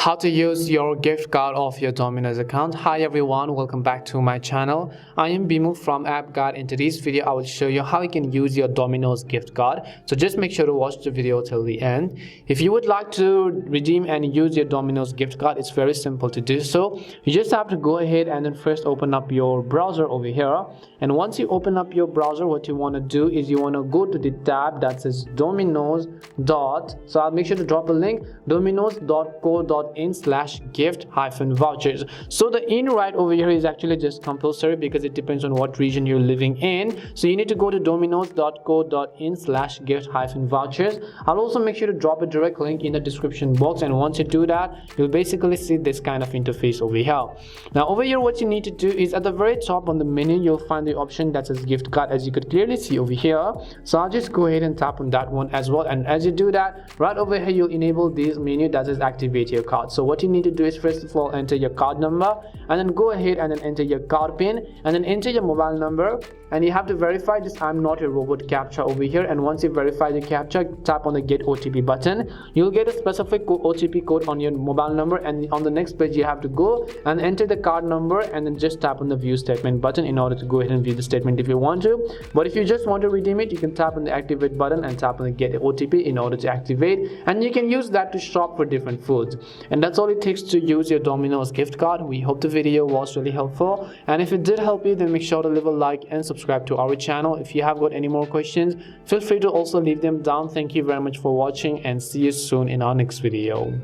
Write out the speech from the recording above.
How to use your gift card of your Domino's account. Hi everyone, welcome back to my channel. I am Bimu from App Guide. In today's video I will show you how you can use your Domino's gift card, so just make sure to watch the video till the end. If you would like to redeem and use your Domino's gift card, it's very simple to do so. You just have to go ahead and then first open up your browser over here, and once you open up your browser, what you want to do is you want to go to the tab that says Domino's so I'll make sure to drop a link, domino's.co.in/gift-vouchers. So the in right over here is actually just compulsory because it depends on what region you're living in. So you need to go to domino's.co.in/gift-vouchers. I'll also make sure to drop a direct link in the description box, and once you do that, you'll basically see this kind of interface over here. Now over here, what you need to do is at the very top on the menu, you'll find the option that says gift card, as you could clearly see over here. So I'll just go ahead and tap on that one as well, and as you do that, right over here you'll enable this menu that says activate your card. So what you need to do is first of all enter your card number, and then go ahead and then enter your card pin, and then enter your mobile number, and you have to verify this I'm not a robot captcha over here. And once you verify the captcha, tap on the get OTP button. You'll get a specific OTP code on your mobile number, and on the next page you have to go and enter the card number, and then just tap on the view statement button in order to go ahead and view the statement if you want to. But if you just want to redeem it, you can tap on the activate button and tap on the get OTP in order to activate, and you can use that to shop for different foods. And that's all it takes to use your Domino's gift card. We hope the video was really helpful, and if it did help you, then make sure to leave a like and subscribe to our channel. If you have got any more questions, feel free to also leave them down. Thank you very much for watching, and see you soon in our next video.